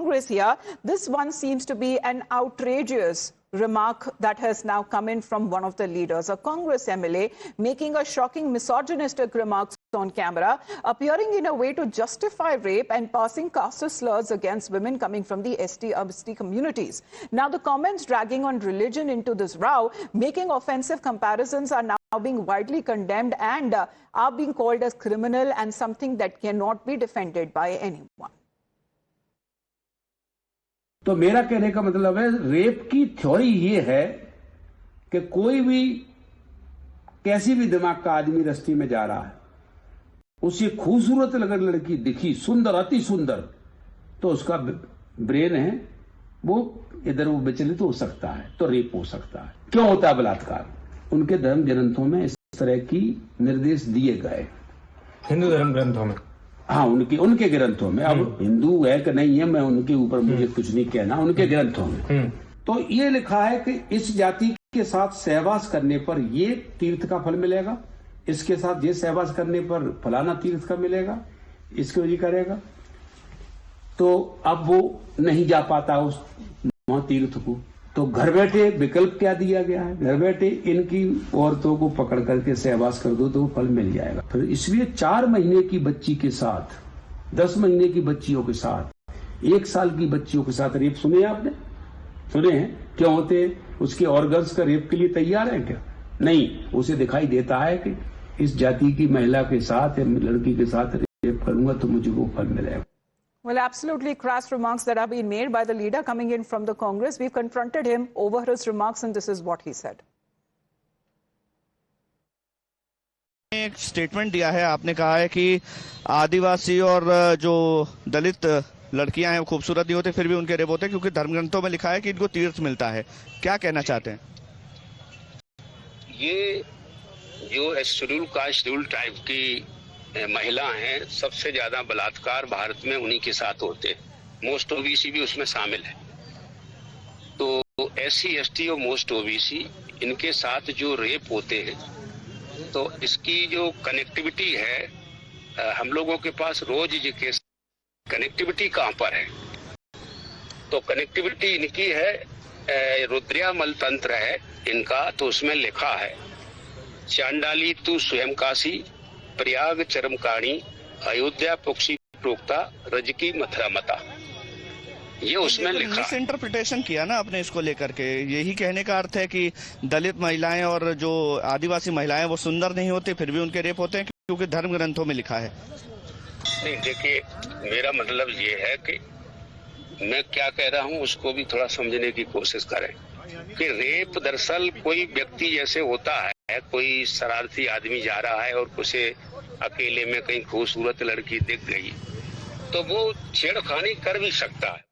Congress here. This one seems to be an outrageous remark that has now come in from one of the leaders, a Congress MLA, making a shocking misogynistic remark on camera, appearing in a way to justify rape and passing caste slurs against women coming from the ST communities. Now, the comments dragging on religion into this row, making offensive comparisons, are now being widely condemned and are being called as criminal and something that cannot be defended by anyone. तो मेरा कहने का मतलब है, rape की theory ये है कि कोई भी कैसी भी दिमाग का आदमी रस्ते में जा रहा है, उसे खूबसूरत अगर लड़की दिखी, सुंदर, अति सुंदर, तो उसका ब्रेन है वो इधर वो विचलित हो सकता है, तो रेप हो सकता है। क्यों होता है बलात्कार? उनके धर्म ग्रंथों में इस तरह की निर्देश दिए गए, हिंदू धर्म ग्रंथों में। हाँ, उनके ग्रंथों में। अब हिंदू है कि नहीं है, मैं उनके ऊपर मुझे कुछ नहीं कहना, उनके ग्रंथों में तो ये लिखा है कि इस जाति के साथ सहवास करने पर ये तीर्थ का फल मिलेगा, इसके साथ ये सहवास करने पर फलाना तीर्थ का मिलेगा, इसको ये करेगा। तो अब वो नहीं जा पाता उस तीर्थ को, तो घर बैठे विकल्प क्या दिया गया है, घर बैठे इनकी औरतों को पकड़ करके सहवास कर दो तो फल मिल जाएगा। फिर इसलिए 4 महीने की बच्ची के साथ, 10 महीने की बच्चियों के साथ, 1 साल की बच्चियों के साथ रेप सुने आपने? सुने हैं? क्यों होते? उसके ऑर्गन्स का रेप के लिए तैयार है क्या? नहीं, उसे दिखाई देता है कि इस जाति की महिला के साथ या लड़की के साथ रेप करूंगा तो मुझे वो फल मिलेगा। Well, absolutely crass remarks that have been made by the leader coming in from the Congress. We've confronted him over his remarks and this is what he said. एक स्टेटमेंट दिया है, आपने कहा है कि आदिवासी और जो दलित लड़कियां हैं वो खूबसूरत नहीं होते, फिर भी उनके रेप होते हैं क्योंकि धर्म ग्रंथों में लिखा है कि इनको तीर्थ मिलता है। क्या कहना चाहते हैं? ये जो शेड्यूल कास्ट शेड्यूल टाइप की महिला हैं, सबसे ज्यादा बलात्कार भारत में उन्हीं के साथ होते हैं। मोस्ट ओबीसी भी उसमें शामिल है। तो SC ST और मोस्ट ओबीसी, इनके साथ जो रेप होते हैं, तो इसकी जो कनेक्टिविटी है, हम लोगों के पास रोज ये केस, कनेक्टिविटी कहां पर है? तो कनेक्टिविटी इनकी है, रुद्रयामल तंत्र है इनका, तो उसमें लिखा है चांडाली तू स्वयं काशी, प्रयाग चरमकाणी, अयोध्या पुक्षी प्रोक्ता, रजकी मथुरा मता। ये उसमें लिखा। मिस इंटरप्रिटेशन किया ना आपने इसको लेकर के। यही कहने का अर्थ है कि दलित महिलाएं और जो आदिवासी महिलाएं वो सुंदर नहीं होती, फिर भी उनके रेप होते हैं क्योंकि धर्म ग्रंथों में लिखा है। नहीं, देखिए, मेरा मतलब ये है कि मैं क्या कह रहा हूँ उसको भी थोड़ा समझने की कोशिश करें कि रेप दरअसल कोई व्यक्ति जैसे होता है, कोई शरारती आदमी जा रहा है और उसे अकेले में कहीं खूबसूरत लड़की दिख गई तो वो छेड़खानी कर भी सकता है।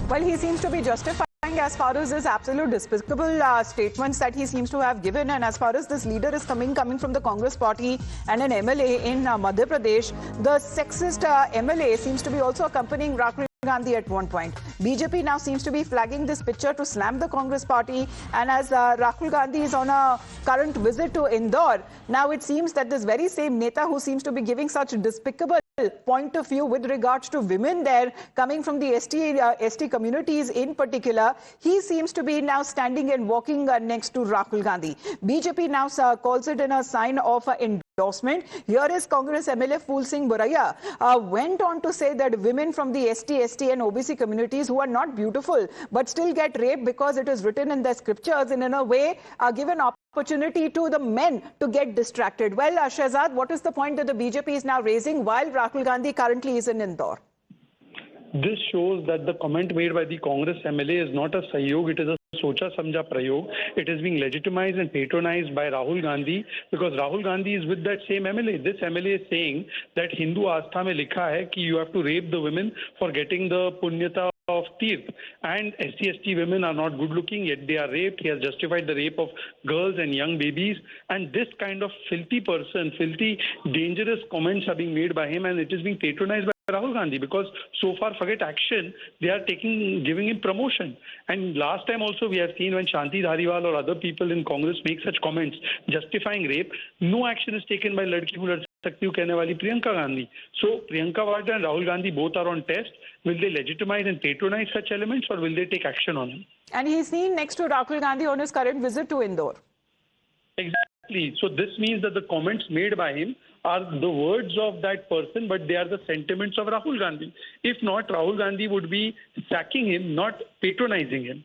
Well, he seems to be justifying as far as his absolute despicable statements that he seems to have given, and as far as this leader is coming from the Congress party and an MLA in Madhya Pradesh, the sexist MLA seems to be also accompanying Rahul Gandhi at one point. BJP now seems to be flagging this picture to slam the Congress party, and as Rahul Gandhi is on a current visit to Indore, now it seems that this very same Neta who seems to be giving such despicable point of view with regards to women there coming from the ST communities in particular, he seems to be now standing and walking next to Rahul Gandhi. BJP now calls it in a sign of endorsement. Here is Congress MLA Phul Singh Boraiya went on to say that women from the ST and OBC communities who are not beautiful but still get raped because it is written in their scriptures and in a way are given opportunity to the men to get distracted. Well, Shehzad, what is the point that the BJP is now raising while Rahul Gandhi currently is in Indore? This shows that the comment made by the Congress MLA is not a sahyog, it is a socha samjha prayog. It is being legitimized and patronized by Rahul Gandhi because Rahul Gandhi is with that same MLA. This MLA is saying that Hindu Astha mein likha hai ki you have to rape the women for getting the punyata of Tirth, and SC/ST women are not good looking yet they are raped. He has justified the rape of girls and young babies, and this kind of filthy dangerous comments are being made by him, and it is being patronized by Rahul Gandhi because so far forget action, they are giving him promotion. And last time also we have seen when Shanti Dhariwal or other people in Congress make such comments justifying rape, no action is taken by Ladki Who Lad सकती हूँ कहने वाली Priyanka Gandhi. So Priyanka Wada and Rahul Gandhi both are on test. Will they legitimize and patronize such elements, or will they take action on him? And he's seen next to Rahul Gandhi on his current visit to Indore. Exactly. So this means that the comments made by him are the words of that person, but they are the sentiments of Rahul Gandhi. If not, Rahul Gandhi would be sacking him, not patronizing him.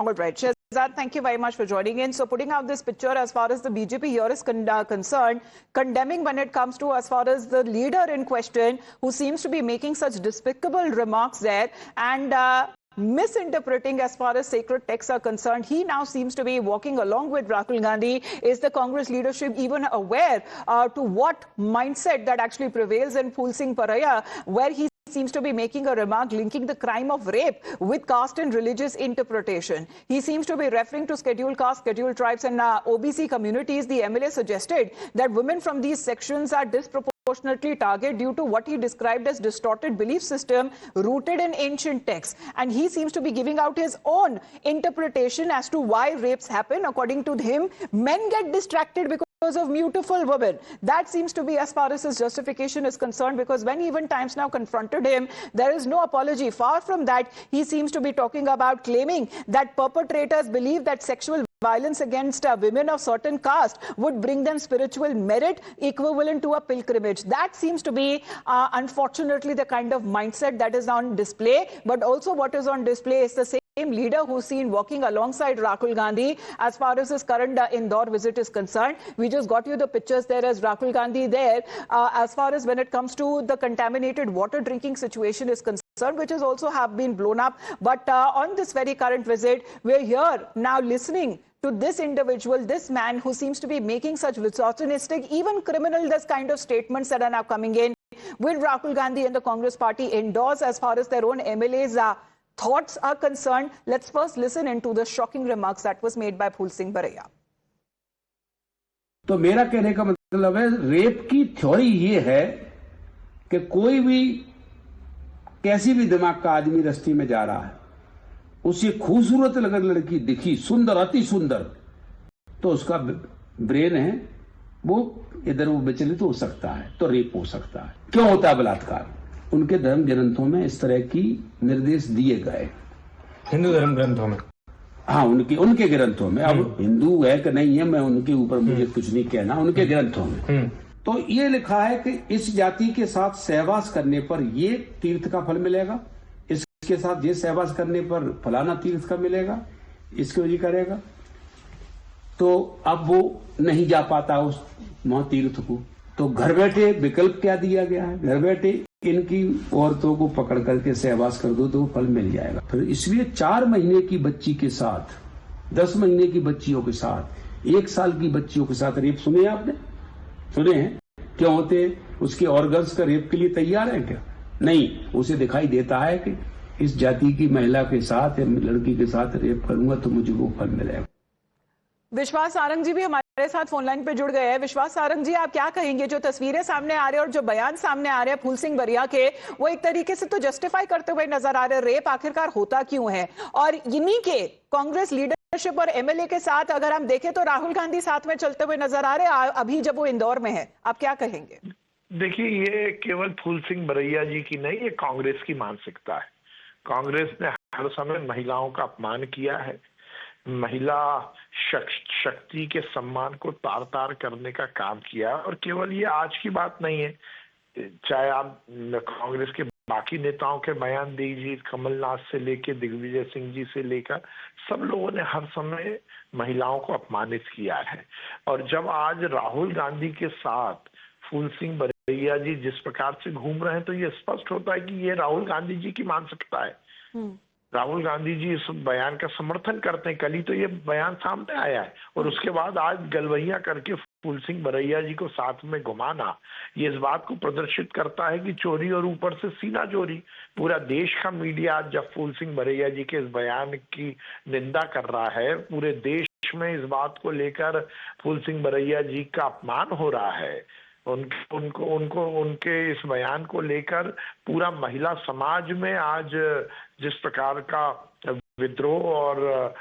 All right, Shehzad, thank you very much for joining in. So putting out this picture as far as the BJP here is concerned, condemning when it comes to as far as the leader in question who seems to be making such despicable remarks there and misinterpreting as far as sacred texts are concerned. He now seems to be walking along with Rahul Gandhi. Is the Congress leadership even aware to what mindset that actually prevails in Phul Singh Paraya, where he seems to be making a remark linking the crime of rape with caste and religious interpretation. He seems to be referring to scheduled caste, scheduled tribes and OBC communities. The MLA suggested that women from these sections are disproportionately targeted due to what he described as distorted belief system rooted in ancient texts. And he seems to be giving out his own interpretation as to why rapes happen. According to him, men get distracted because of beautiful women. That seems to be as far as his justification is concerned, because when even Times Now confronted him, there is no apology. Far from that, he seems to be talking about claiming that perpetrators believe that sexual violence against women of certain caste would bring them spiritual merit equivalent to a pilgrimage. That seems to be, unfortunately, the kind of mindset that is on display. But also what is on display is the same leader who's seen walking alongside Rahul Gandhi as far as his current Indore visit is concerned. We just got you the pictures there as Rahul Gandhi there. As far as when it comes to the contaminated water drinking situation is concerned, which has also have been blown up. But on this very current visit, we're here now listening to this individual, this man who seems to be making such misogynistic, even criminal, this kind of statements that are now coming in. Will Rahul Gandhi and the Congress party endorse as far as their own MLAs thoughts are concerned? Let's first listen into the shocking remarks that was made by Phul Singh Paraya. तो मेरा कहने का मतलब है, rape की theory ये है कि कोई भी कैसी भी दिमाग का आदमी रास्ते में जा रहा है, उसे खूबसूरत अगर लड़की दिखी, सुंदर, अति सुंदर, तो उसका ब्रेन है वो इधर वो विचलित हो सकता है, तो रेप हो सकता है. क्यों होता है बलात्कार? उनके धर्म ग्रंथों में इस तरह की निर्देश दिए गए. हिंदू धर्म ग्रंथों में, हाँ, उनके ग्रंथों में. अब हिंदू है कि नहीं है, मैं उनके ऊपर मुझे कुछ नहीं कहना. उनके ग्रंथों में तो ये लिखा है कि इस जाति के साथ सहवास करने पर ये तीर्थ का फल मिलेगा, इसके साथ ये सहवास करने पर फलाना तीर्थ का मिलेगा, इसको ये करेगा. तो अब वो नहीं जा पाता उस तीर्थ को, तो घर बैठे विकल्प क्या दिया गया है, घर बैठे इनकी औरतों को पकड़ करके सहवास कर दो तो फल मिल जाएगा. फिर इसलिए 4 महीने की बच्ची के साथ, 10 महीने की बच्चियों के साथ, 1 साल की बच्चियों के साथ रेप सुने आपने? सुने हैं? क्या होते हैं? उसके ऑर्गन्स का रेप के लिए तैयार है क्या? नहीं. उसे दिखाई देता है कि इस जाति की महिला के साथ या लड़की के साथ रेप करूंगा तो मुझे वो फल मिलेगा. विश्वास सारंग जी भी हमारे साथ फोन लाइन पे जुड़ गए हैं. विश्वास सारंग जी, आप क्या कहेंगे? जो तस्वीरें सामने आ रहे हैं और जो बयान सामने आ रहे हैं फूल सिंह बरिया के, वो एक तरीके से तो जस्टिफाई करते हुए नजर आ रहे हैं. रेप आखिरकार होता क्यों है? और इन्हीं के कांग्रेस लीडरशिप और एमएलए के साथ अगर हम देखें तो राहुल गांधी साथ में चलते हुए नजर आ रहे हैं अभी जब वो इंदौर में है. आप क्या कहेंगे? देखिए, ये केवल फूल सिंह बरैया जी की नहीं, ये कांग्रेस की मानसिकता है. कांग्रेस ने हर समय महिलाओं का अपमान किया है, महिला शक्ति के सम्मान को तार तार करने का काम किया. और केवल ये आज की बात नहीं है, चाहे आप कांग्रेस के बाकी नेताओं के बयान दीजिए, कमलनाथ से लेकर दिग्विजय सिंह जी से लेकर, सब लोगों ने हर समय महिलाओं को अपमानित किया है. और जब आज राहुल गांधी के साथ फूल सिंह बरैया जी जिस प्रकार से घूम रहे हैं, तो ये स्पष्ट होता है कि ये राहुल गांधी जी की मानसिकता है. राहुल गांधी जी इस बयान का समर्थन करते हैं. कल ही तो ये बयान सामने आया है, और उसके बाद आज गलवैया करके फूल सिंह बरैया जी को साथ में घुमाना, ये इस बात को प्रदर्शित करता है कि चोरी और ऊपर से सीना चोरी. पूरा देश का मीडिया आज जब फूल सिंह बरैया जी के इस बयान की निंदा कर रहा है, पूरे देश में इस बात को लेकर फूल सिंह बरैया जी का अपमान हो रहा है. उनके इस बयान को लेकर पूरा महिला समाज में आज जिस प्रकार का विद्रोह और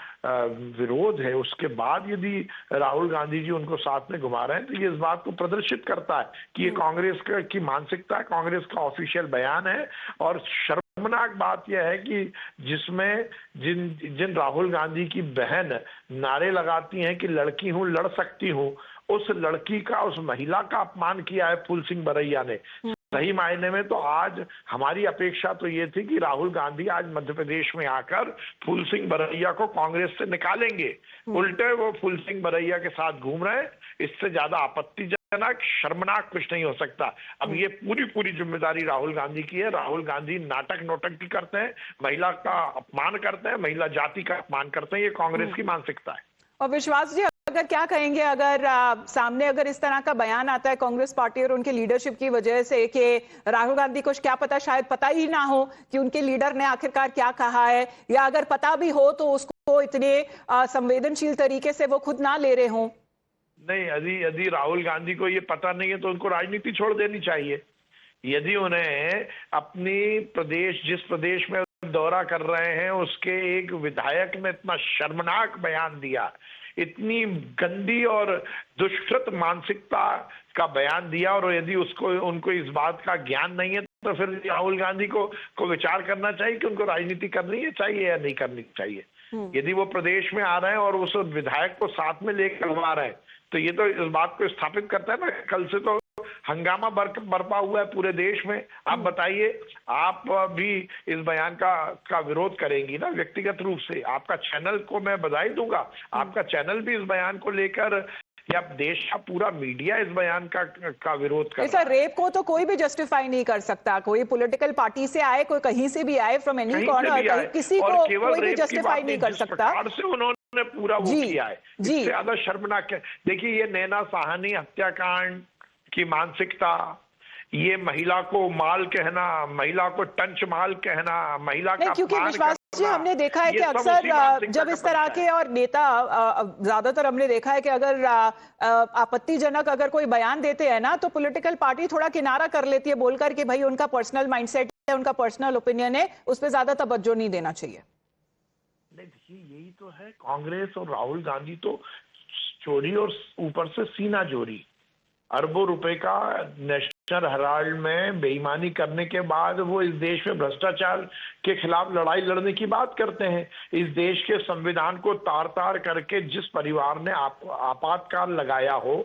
विरोध है, उसके बाद यदि राहुल गांधी जी उनको साथ में घुमा रहे हैं, तो ये इस बात को प्रदर्शित करता है कि ये कांग्रेस की मानसिकता है, कांग्रेस का ऑफिशियल बयान है। और शर्मनाक बात यह है कि जिसमें जिन राहुल गांधी की बहन नारे लगाती हैं कि लड़की हूं, लड़ सकती हूं, उस लड़की का, उस महिला का अपमान किया है फूल सिंह बरैया ने। सही मायने में तो आज हमारी अपेक्षा तो ये थी कि राहुल गांधी आज मध्य प्रदेश में आकर फूल सिंह बरैया को कांग्रेस से निकालेंगे, उल्टे वो फूल सिंह बरैया के साथ घूम रहे हैं। इससे ज्यादा आपत्तिजनक, शर्मनाक कुछ नहीं हो सकता। अब ये पूरी जिम्मेदारी राहुल गांधी की है। राहुल गांधी नाटक नौटंकी करते हैं, महिला का अपमान करते हैं, महिला जाति का अपमान करते हैं। ये कांग्रेस की मानसिकता है। और विश्वास जी, अगर क्या कहेंगे अगर सामने अगर इस तरह का बयान आता है कांग्रेस पार्टी और उनके लीडरशिप की वजह से कि राहुल गांधी को क्या पता, शायद पता ही ना हो कि उनके लीडर ने आखिरकार क्या कहा है, या अगर पता भी हो तो उसको इतने संवेदनशील तरीके से वो खुद ना ले रहे हों? नहीं, यदि राहुल गांधी को ये पता नहीं है तो उनको राजनीति छोड़ देनी चाहिए। यदि उन्हें अपनी प्रदेश, जिस प्रदेश में दौरा कर रहे हैं, उसके एक विधायक ने इतना शर्मनाक बयान दिया, इतनी गंदी और दुष्कृत मानसिकता का बयान दिया, और यदि उनको इस बात का ज्ञान नहीं है तो फिर राहुल गांधी को विचार करना चाहिए कि उनको राजनीति करनी चाहिए या नहीं करनी चाहिए। यदि वो प्रदेश में आ रहे हैं और उस विधायक को साथ में लेकर आ रहे हैं, तो ये तो इस बात को स्थापित करता है ना। कल से तो हंगामा बरपा हुआ है पूरे देश में। आप बताइए, आप भी इस बयान का विरोध करेंगी ना व्यक्तिगत रूप से? आपका चैनल को मैं बधाई दूंगा, आपका चैनल भी इस बयान को लेकर, या देश का पूरा मीडिया इस बयान का विरोध कर रहा है। रेप को तो कोई भी जस्टिफाई नहीं कर सकता, कोई पॉलिटिकल पार्टी से आए, कोई कहीं से भी आए, फ्रॉम एनी कॉर्नर, किसी को कोई भी जस्टिफाई नहीं कर सकता। उन्होंने पूरा वो किया है, इससे ज्यादा शर्मनाक है। देखिए, ये नैना साहनी हत्याकांड की मानसिकता, ये महिला को माल कहना, महिला को टंच माल कहना, महिला का क्योंकि विश्वास जी, हमने देखा है कि अक्सर जब इस तरह के और नेता, ज्यादातर हमने देखा है कि अगर आपत्तिजनक अगर कोई बयान देते हैं ना, तो पॉलिटिकल पार्टी थोड़ा किनारा कर लेती है बोलकर कि भाई उनका पर्सनल माइंडसेट है, उनका पर्सनल ओपिनियन है, उस पर ज्यादा तवज्जो नहीं देना चाहिए। नहीं, देखिए, यही तो है कांग्रेस और राहुल गांधी तो चोरी और ऊपर से सीना जोरी, अरबों रुपए का नेशनल हेराल्ड में बेईमानी करने के बाद वो इस देश में भ्रष्टाचार के खिलाफ लड़ाई लड़ने की बात करते हैं। इस देश के संविधान को तार तार करके जिस परिवार ने आपातकाल लगाया हो,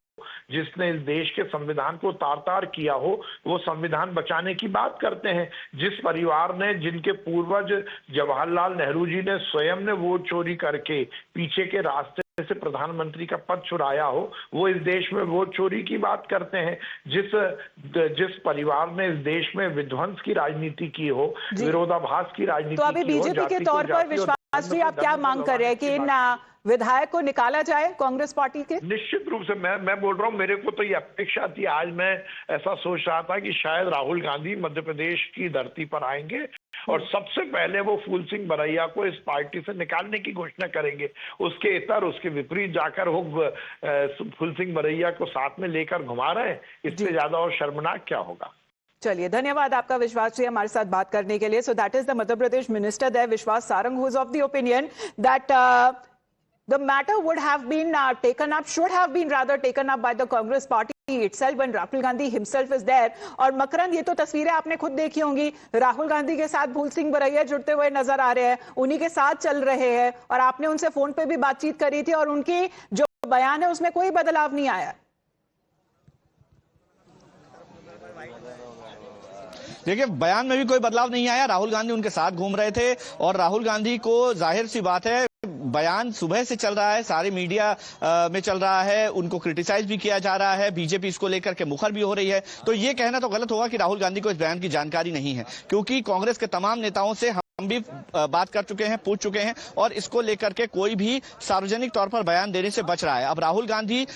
जिसने इस देश के संविधान को तार तार किया हो, वो संविधान बचाने की बात करते हैं। जिस परिवार ने, जिनके पूर्वज जवाहरलाल नेहरू जी ने स्वयं ने वोट चोरी करके पीछे के रास्ते से प्रधानमंत्री का पद छुड़ाया हो, वो इस देश में वोट चोरी की बात करते हैं। जिस परिवार ने इस देश में विध्वंस की राजनीति की हो, विरोधाभास की राजनीति, तो अभी बीजेपी के तौर पर विश्वास जी, आप क्या मांग कर रहे हैं कि इन विधायक को निकाला जाए कांग्रेस पार्टी के? निश्चित रूप से मैं बोल रहा हूं, मेरे को तो ये अपेक्षा थी, आज मैं ऐसा सोच रहा था कि शायद राहुल गांधी मध्य प्रदेश की धरती पर आएंगे और सबसे पहले वो फूल सिंह बरैया को इस पार्टी से निकालने की घोषणा करेंगे। उसके इतर, उसके विपरीत जाकर वो फूल सिंह बरैया को साथ में लेकर घुमा रहे हैं। इससे ज्यादा और शर्मनाक क्या होगा? चलिए, धन्यवाद आपका विश्वास जी हमारे साथ बात करने के लिए। So that is the Madhya Pradesh minister there, Vishwas Sarang, who is of the opinion that the matter would have been taken up, should have been rather taken up by the Congress party itself when Rahul Gandhi himself is there. और मकरंद, ये तो तस्वीरें आपने खुद देखी होंगी, राहुल गांधी के साथ फूल सिंह बरैया जुड़ते हुए नजर आ रहे हैं, उन्हीं के साथ चल रहे हैं, और आपने उनसे फोन पे भी बातचीत करी थी और उनकी जो बयान है उसमें कोई बदलाव नहीं आया। देखिए, बयान में भी कोई बदलाव नहीं आया। राहुल गांधी उनके साथ घूम रहे थे और राहुल गांधी को जाहिर सी बात है, बयान सुबह से चल रहा है, सारे मीडिया में चल रहा है, उनको क्रिटिसाइज भी किया जा रहा है, बीजेपी इसको लेकर के मुखर भी हो रही है। तो ये कहना तो गलत होगा कि राहुल गांधी को इस बयान की जानकारी नहीं है, क्योंकि कांग्रेस के तमाम नेताओं से हम भी बात कर चुके हैं, पूछ चुके हैं, और इसको लेकर के कोई भी सार्वजनिक तौर पर बयान देने से बच रहा है। अब राहुल गांधी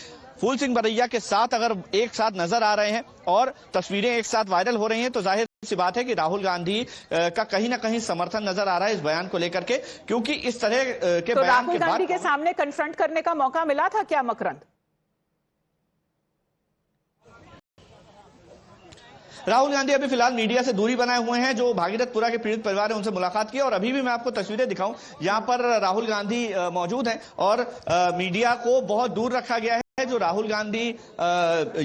फूल सिंह बरैया के साथ अगर एक साथ नजर आ रहे हैं और तस्वीरें एक साथ वायरल हो रही हैं, तो जाहिर सी बात है कि राहुल गांधी का कहीं ना कहीं समर्थन नजर आ रहा है इस बयान को लेकर के, क्योंकि इस तरह के तो बयान राहुल गांधी के सामने कन्फ्रंट करने का मौका मिला था क्या मकरंद? राहुल गांधी अभी फिलहाल मीडिया से दूरी बनाए हुए हैं। जो भागीरथपुरा के पीड़ित परिवार है उनसे मुलाकात की और अभी भी मैं आपको तस्वीरें दिखाऊं, यहां पर राहुल गांधी मौजूद हैं और मीडिया को बहुत दूर रखा गया है। जो राहुल गांधी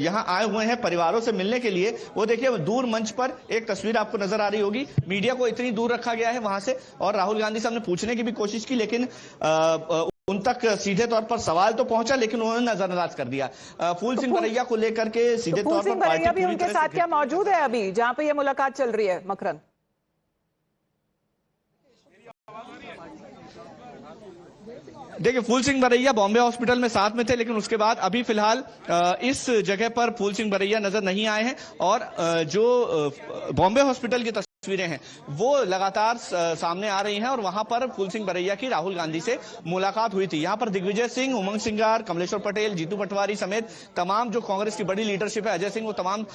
यहां आए हुए हैं परिवारों से मिलने के लिए, वो देखिए दूर मंच पर एक तस्वीर आपको नजर आ रही होगी। मीडिया को इतनी दूर रखा गया है वहां से, और राहुल गांधी से हमने पूछने की भी कोशिश की, लेकिन उन तक सीधे तौर पर सवाल तो पहुंचा लेकिन उन्होंने नजरअंदाज कर दिया। फूल सिंह बरैया को लेकर के सीधे तौर पर पार्टी भी उनके साथ क्या मौजूद है अभी जहां पे ये मुलाकात चल रही है? मकरंद, देखिए फूल सिंह बरैया बॉम्बे हॉस्पिटल में साथ में थे, लेकिन उसके बाद अभी फिलहाल इस जगह पर फूल सिंह बरैया नजर नहीं आए हैं। और जो बॉम्बे हॉस्पिटल की तस्वीरें हैं वो लगातार सामने आ रही हैं और वहां पर फूल सिंह बरैया की राहुल गांधी से मुलाकात हुई थी। यहां पर दिग्विजय सिंह, उमंग सिंगार, कमलेश्वर पटेल, जीतू पटवारी समेत तमाम जो कांग्रेस की बड़ी लीडरशिप है, अजय सिंह, वो तमाम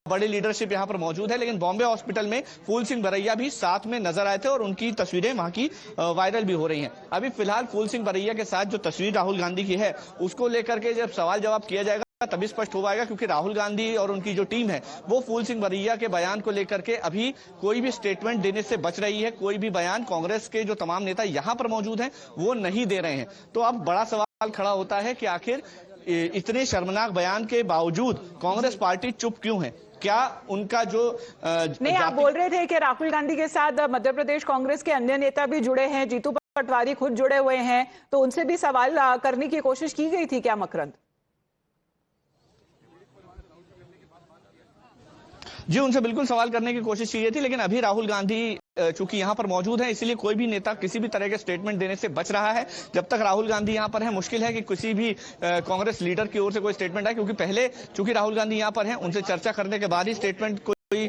बड़ी लीडरशिप यहां पर मौजूद है। लेकिन बॉम्बे हॉस्पिटल में फूल सिंह बरैया भी साथ में नजर आए थे और उनकी तस्वीरें वहां की वायरल भी हो रही हैं। अभी फिलहाल फूल सिंह बरैया के साथ जो तस्वीर राहुल गांधी की है उसको लेकर के जब सवाल जवाब किया जाएगा तभी स्पष्ट हो पाएगा, क्योंकि राहुल गांधी और उनकी जो टीम है वो फूल सिंह बरैया के बयान को लेकर के अभी कोई भी स्टेटमेंट देने से बच रही है। कोई भी बयान कांग्रेस के जो तमाम नेता यहां पर मौजूद हैं वो नहीं दे रहे हैं। तो अब बड़ा सवाल खड़ा होता है कि आखिर इतने शर्मनाक बयान के बावजूद कांग्रेस पार्टी चुप क्यों है? क्या उनका जो नहीं, आप बोल रहे थे कि राहुल गांधी के साथ मध्य प्रदेश कांग्रेस के अन्य नेता भी जुड़े हैं, जीतू पटवारी खुद जुड़े हुए हैं, तो उनसे भी सवाल करने की कोशिश की गई थी क्या मकरंद? जी, उनसे बिल्कुल सवाल करने की कोशिश की गई थी, लेकिन अभी राहुल गांधी चूंकि यहां पर मौजूद है इसलिए कोई भी नेता किसी भी तरह के स्टेटमेंट देने से बच रहा है। जब तक राहुल गांधी यहां पर है मुश्किल है कि किसी भी कांग्रेस लीडर की ओर से कोई स्टेटमेंट आए, क्योंकि पहले चूंकि राहुल गांधी यहां पर है उनसे चर्चा करने के बाद ही स्टेटमेंट कोई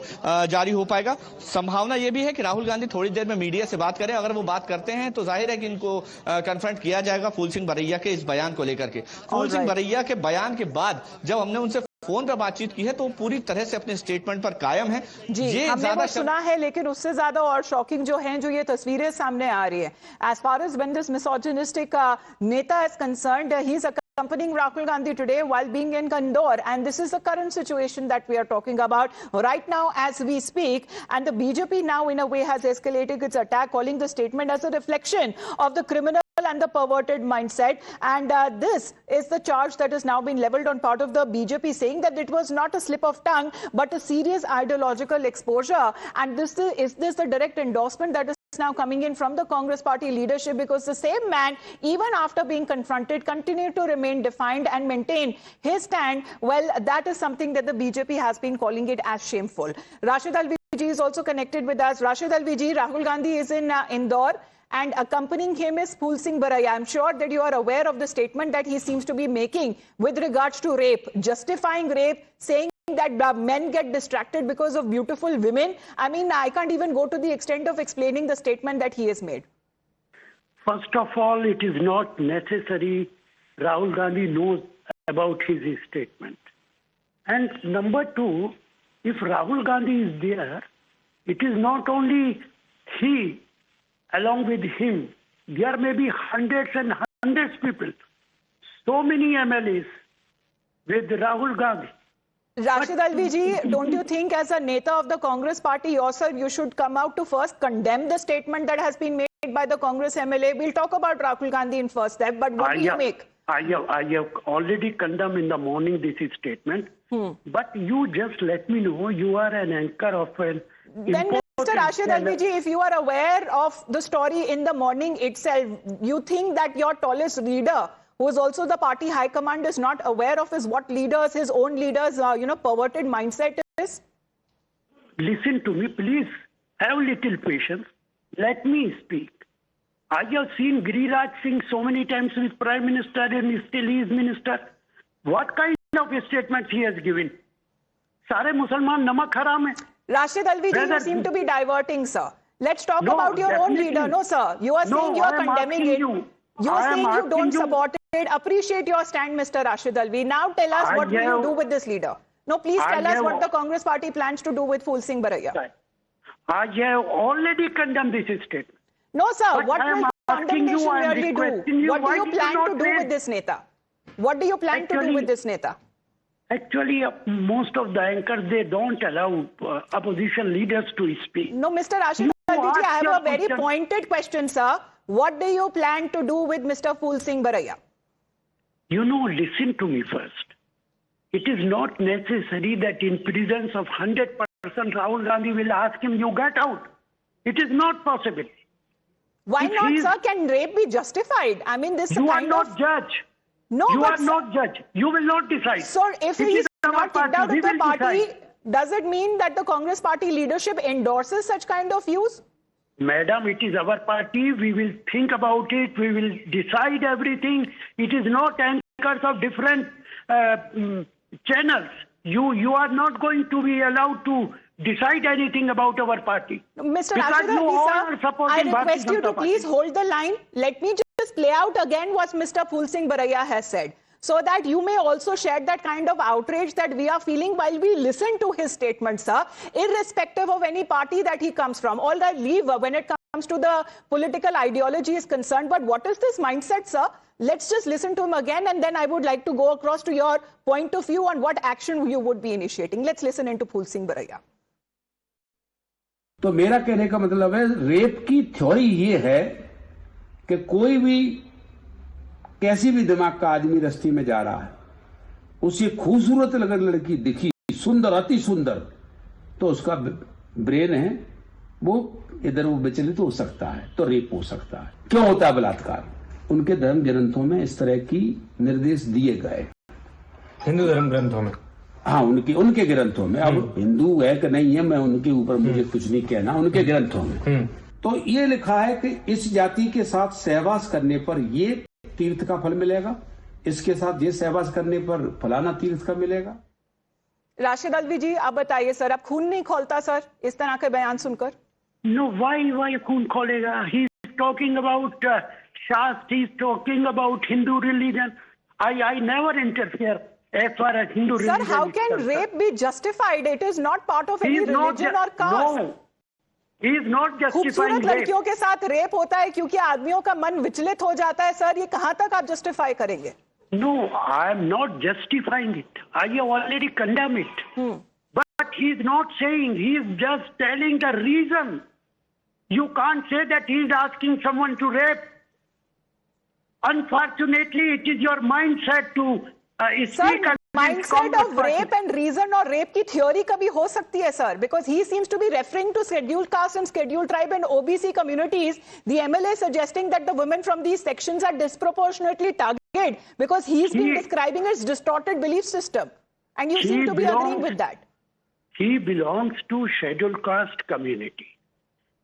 जारी हो पाएगा। संभावना यह भी है कि राहुल गांधी थोड़ी देर में मीडिया से बात करें। अगर वो बात करते हैं तो जाहिर है कि इनको कन्फ्रंट किया जाएगा फूल सिंह बरैया के इस बयान को लेकर के। फूल सिंह बरैया के बयान के बाद जब हमने उनसे फोन पर बातचीत की है तो पूरी तरह से अपने स्टेटमेंट पर कायम है। जी, हमने वो सुना है, लेकिन उससे ज्यादा और शॉकिंग जो है जो ये तस्वीरें सामने आ रही है। As far as when this misogynistic नेता is concerned, he is accompanying Rahul Gandhi today while being in Indore, and this is the current situation that we are talking about right now as we speak. And the BJP now in a way has escalated its attack, calling the statement as a reflection of the criminal and the perverted mindset. And this is the charge that has now been leveled on part of the BJP, saying that it was not a slip of tongue but a serious ideological exposure. And is this the direct endorsement that is now coming in from the Congress party leadership, because the same man, even after being confronted, continued to remain defiant and maintain his stand? Well, that is something that the BJP has been calling it as shameful. Rashid Alvi ji is also connected with us. Rashid Alvi ji, Rahul Gandhi is in Indore and accompanying him is Ful Singh Bharaiya. I'm sure that you are aware of the statement that he seems to be making with regards to rape, justifying rape, saying that men get distracted because of beautiful women. I mean, I can't even go to the extent of explaining the statement that he has made. First of all, it is not necessary Rahul Gandhi knows about his statement. And number two, if Rahul Gandhi is there, it is not only he, along with him, there may be hundreds and hundreds of people, so many MLAs with Rahul Gandhi. Rashid Alvi ji, don't you think as a neta of the Congress party yourself, you should come out to first condemn the statement that has been made by the Congress MLA? We'll talk about Rahul Gandhi in first step, but what do you make? I have already condemned in the morning this statement, but you just let me know you are an anchor of an Then Mr. Rashid Alvi ji, if you are aware of the story in the morning itself, you think that your tallest leader, who is also the party high command, is not aware of his own leaders, perverted mindset is? Listen to me, please. Have little patience. Let me speak. I have seen Giriraj Singh so many times with Prime Minister and still he is Minister. What kind of statements he has given? Sare Musalman namak haram hai. Rashid Alvi ji, you seem to be diverting, sir. Let's talk about your own leader. No, sir. You are saying you are condemning it. You are saying you don't support it. Appreciate your stand, Mr. Rashid Alvi. Now tell us what will you do with this leader? No, please tell us what the Congress party plans to do with Ful Singh Bharaiya. I have already condemned this statement. No, sir. What will condemnation really do? What do you plan to do with this neta? What do you plan to do with this neta? Actually, most of the anchors, they don't allow opposition leaders to speak. No, Mr. Rashid Alvi ji, I have a very pointed question, sir. What do you plan to do with Mr. Phul Singh Baraiya? Listen to me first. It is not necessary that in presence of 100% Rahul Gandhi will ask him, you get out. It is not possible. Why If not, he is- sir? Can rape be justified? I mean, this You are kind not of... judge. No, You but are not judge. You will not decide. Sir, if It he is is our not kicked party. out We of the will party, decide. does it mean that the Congress party leadership endorses such kind of views? Madam, it is our party. We will think about it. We will decide everything. It is not anchors of different channels. You are not going to be allowed to decide anything about our party. Mr. Because Rashid you Alvi, all sir, are supporting I request Bharatiya you to Janata please Party. hold the line. Let me just play out again what Mr. Phul Singh Baraiya has said, so that you may also share that kind of outrage that we are feeling while we listen to his statement, sir, irrespective of any party that he comes from. All that leave when it comes to the political ideology is concerned, but what is this mindset, sir? Let's just listen to him again, and then I would like to go across to your point of view on what action you would be initiating. Let's listen into Phul Singh Baraiya. तो मेरा कहने का मतलब है, rape की theory ये है कि कोई भी कैसी भी दिमाग का आदमी रस्ते में जा रहा है, उसे खूबसूरत अगर लड़की दिखी, सुंदर, अति सुंदर, तो उसका ब्रेन है वो इधर वो विचलित हो सकता है, तो रेप हो सकता है। क्यों होता है बलात्कार? उनके धर्म ग्रंथों में इस तरह की निर्देश दिए गए, हिंदू धर्म ग्रंथों में। हाँ, उनके ग्रंथों में। अब हिंदू है कि नहीं है, मैं उनके ऊपर मुझे कुछ नहीं कहना, उनके ग्रंथों में तो ये लिखा है कि इस जाति के साथ सहवास करने पर ये तीर्थ का फल मिलेगा, इसके साथ ये सहवास करने पर फलाना तीर्थ का मिलेगा। राशिद अलवी जी, आप बताइए सर, अब खून नहीं खोलता सर इस तरह के बयान सुनकर? No, why खून खोलेगा? He is talking about Shast. He is talking about Hindu religion. I never interfere as far as Hindu Sir, religion. how is can concerned. rape be justified? It is not part of He any is not religion or caste. No, he is not justifying खूबसूरत rape. लड़कियों के साथ rape होता है क्योंकि आदमियों का मन विचलित हो जाता है सर, ये कहां तक आप जस्टिफाई करेंगे? No, I am not justifying it. I have already condemned it. But he is not saying. He is just telling the reason. You can't say that he is asking someone to rape. Unfortunately, it is your mindset to sir, speak against mindset Congress of party. rape and reason और rape की theory कभी हो सकती है sir, because he seems to be referring to scheduled caste and scheduled tribe and OBC communities. The MLA suggesting that the women from these sections are disproportionately targeted because he's been describing its distorted belief system, and you seem to be agreeing with that. He belongs to scheduled caste community.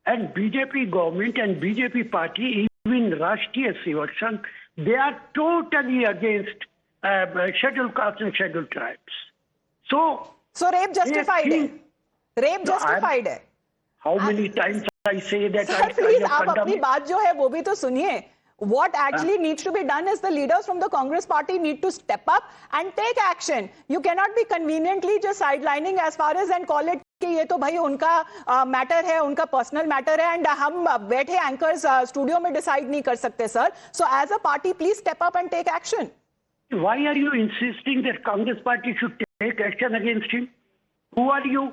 And BJP government and BJP party, even Rashtriya Sevak Sangh, they are totally against scheduled caste and scheduled tribes. So rape justified है, rape justified है. How many times I say that? Sir, please, आप अपनी बात जो है वो भी तो सुनिए. What actually needs to be done is the leaders from the Congress party need to step up and take action. You cannot be conveniently just sidelining as far as and call it कि ये तो भाई उनका matter है, उनका personal matter है, and हम बैठे एंकर्स स्टूडियो में डिसाइड नहीं कर सकते sir. So as a party, please step up and take action. Why are you insisting that Congress party should take action against him? Who are you?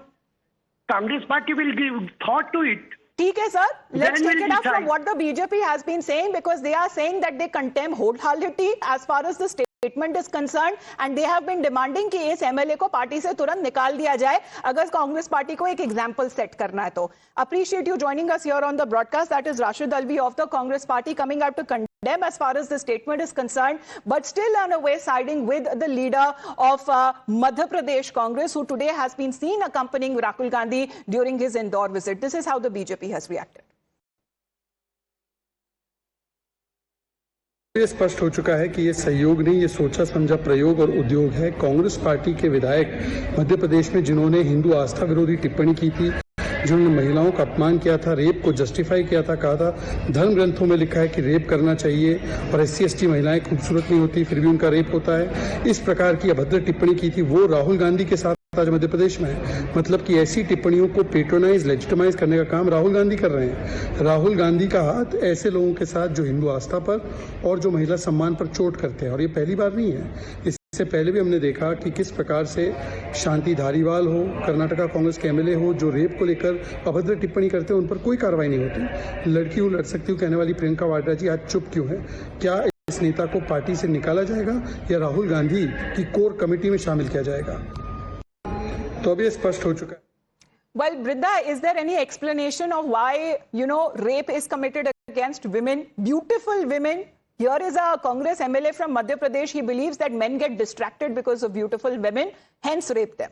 Congress party will give thought to it. ठीक है sir, let's Then take we'll it up from decide. what the BJP has been saying, because they are saying that they condemn wholeheartedly as far as the statement is concerned, and they have been demanding कि इस MLA को party से तुरंत निकाल दिया जाए अगर Congress party को एक एग्जांपल सेट करना है तो. Appreciate you joining us here on the broadcast. That is Rashid Alvi of the Congress party coming out to condemn as far as the statement is concerned, but still in a way siding with the leader of Madhya Pradesh Congress, who today has been seen accompanying Rahul Gandhi during his Indore visit. This is how the BJP has reacted. ये स्पष्ट हो चुका है कि ये सहयोग नहीं, ये सोचा समझा प्रयोग और उद्योग है। कांग्रेस पार्टी के विधायक मध्य प्रदेश में जिन्होंने हिंदू आस्था विरोधी टिप्पणी की थी, जिन्होंने महिलाओं का अपमान किया था, रेप को जस्टिफाई किया था, कहा था धर्म ग्रंथों में लिखा है कि रेप करना चाहिए और SC/ST महिलाएं खूबसूरत नहीं होती फिर भी उनका रेप होता है, इस प्रकार की अभद्र टिप्पणी की थी, वो राहुल गांधी के साथ आज मध्य प्रदेश में है। मतलब कि ऐसी टिप्पणियों को पेट्रोनाइज, लेजिटिमाइज करने का काम राहुल गांधी कर रहे हैं। राहुल गांधी का हाथ ऐसे लोगों के साथ जो हिंदू आस्था पर और जो महिला सम्मान पर चोट करते हैं, और ये पहली बार नहीं है। इससे पहले भी हमने देखा कि किस प्रकार से शांति धारीवाल हो, कर्नाटका कांग्रेस के एमएलए हो, जो रेप को लेकर अभद्र टिप्पणी करते हैं, उन पर कोई कार्रवाई नहीं होती। लड़की हूँ लड़ सकती हूँ कहने वाली प्रियंका वाड्रा जी आज चुप क्यों है? क्या इस नेता को पार्टी से निकाला जाएगा या राहुल गांधी की कोर कमेटी में शामिल किया जाएगा? तो अब ये स्पष्ट हो चुका है। Well, Brinda, is there any explanation of why, rape is committed against women, beautiful women? Here is a Congress MLA from Madhya Pradesh. He believes that men get distracted because of beautiful women, hence rape them.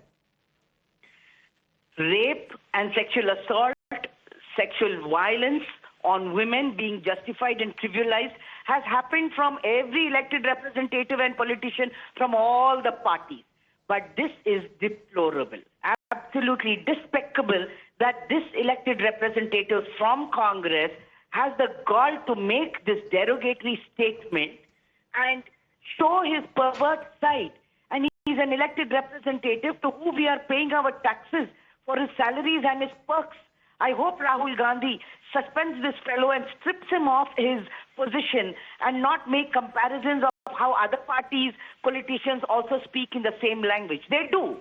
Rape and sexual assault, sexual violence on women being justified and trivialized has happened from every elected representative and politician from all the parties. But this is deplorable, absolutely despicable that this elected representative from Congress has the gall to make this derogatory statement and show his pervert side. And he's an elected representative to whom we are paying our taxes for his salaries and his perks. I hope Rahul Gandhi suspends this fellow and strips him off his position and not make comparisons of how other parties, politicians also speak in the same language. They do.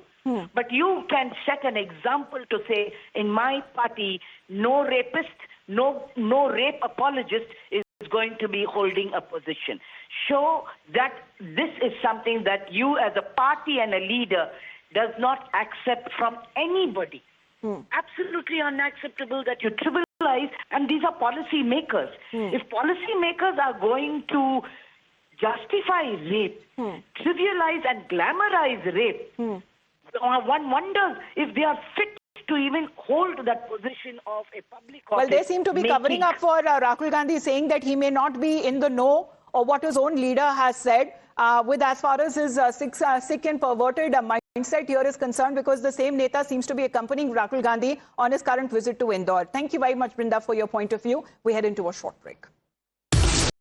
But you can set an example to say, in my party, no rapist, no rape apologist is going to be holding a position. Show that this is something that you as a party and a leader does not accept from anybody. Absolutely unacceptable that you trivialize, and these are policy makers. If policy makers are going to justify rape, trivialize and glamorize rape, one wonders if they are fit to even hold that position of a public office. Well, they seem to be covering up for Rahul Gandhi, saying that he may not be in the know or what his own leader has said with as far as his sick and perverted mindset here is concerned, because the same Neta seems to be accompanying Rahul Gandhi on his current visit to Indore. Thank you very much, Brinda, for your point of view. We head into a short break.